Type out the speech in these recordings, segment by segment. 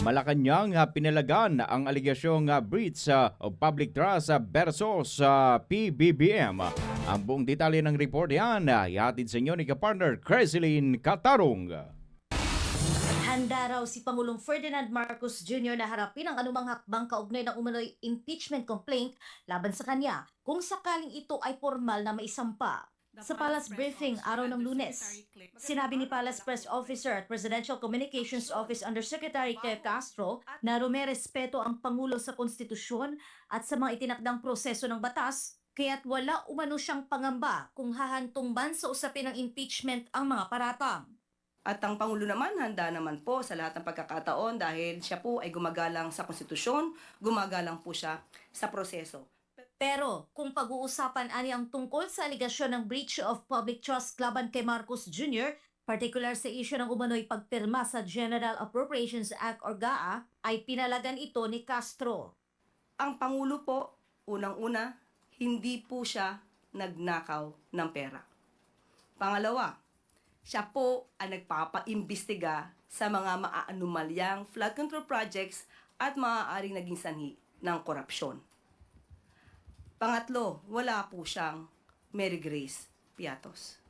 Malacanang pinalagan ang aligasyong breach of public trust versus PBBM. Ang buong detalye ng report yan, ihatid sa inyo ni kapartner Creseline Catarong. Handa raw si Pangulong Ferdinand Marcos Jr. na harapin ang anumang hakbang kaugnay ng umano'y impeachment complaint laban sa kanya kung sakaling ito ay formal na maisampa. Sa Palace Briefing araw ng Lunes, sinabi ni Palace Press Officer at Presidential Communications Office Undersecretary Claire Castro na rumerespeto ang Pangulo sa konstitusyon at sa mga itinakdang proseso ng batas, kaya't wala umano siyang pangamba kung hahantong man sa usapin ng impeachment ang mga paratang. At ang Pangulo naman, handa naman po sa lahat ng pagkakataon dahil siya po ay gumagalang sa konstitusyon, gumagalang po siya sa proseso. Pero kung pag-uusapan ani ang tungkol sa aligasyon ng breach of public trust laban kay Marcos Jr., particular sa isyu ng umano'y pagpirma sa General Appropriations Act or GAA, ay pinalagan ito ni Castro. Ang Pangulo po, unang-una, hindi po siya nagnakaw ng pera. Pangalawa, siya po ang nagpapaimbestiga sa mga maaanumalyang flood control projects at maaaring naging sanhi ng korupsyon. Pangatlo, wala po siyang Mary Grace Piatos.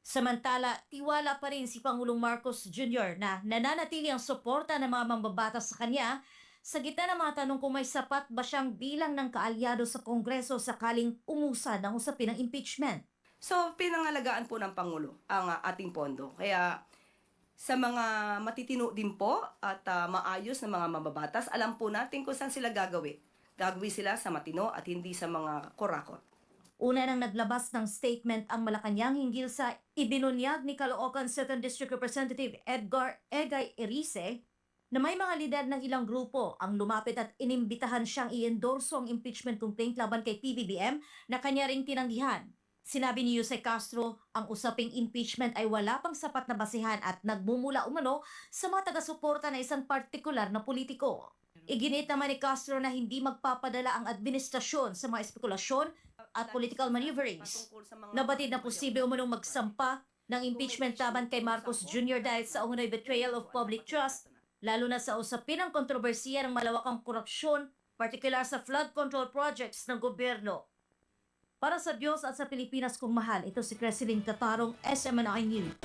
Samantala, tiwala pa rin si Pangulong Marcos Jr. na nananatili ang suporta ng mga mambabatas sa kanya sa gitna ng mga tanong kung may sapat ba siyang bilang ng kaalyado sa Kongreso sakaling umusad ang usapin ng impeachment. So, pinangalagaan po ng Pangulo ang ating pondo. Kaya sa mga matitino din po at maayos na mga mambabatas, alam po natin kung saan sila gagawin. Gagawin sila sa matino at hindi sa mga korakot. Una nang naglabas ng statement ang Malacanang hinggil sa ibinunyag ni Caloocan 2nd District Representative Edgar Egay Erice na may mga lider ng ilang grupo ang lumapit at inimbitahan siyang i-endorso ang impeachment complaint laban kay PBBM na kanya ring tinanggihan. Sinabi ni Jose Castro, ang usaping impeachment ay wala pang sapat na basihan at nagmumula umano sa mga taga-suporta na isang partikular na politiko. Iginit naman ni Castro na hindi magpapadala ang administrasyon sa mga espekulasyon at political maneuverings. Nabatid na posible umunong magsampa ng impeachment laban kay Marcos Jr. dahil sa umano'y betrayal of public trust, lalo na sa usapin ng kontrobersiya ng malawakang korupsyon, partikular sa flood control projects ng gobyerno. Para sa Diyos at sa Pilipinas kong mahal, ito si Creseline Catarong, SMNI News.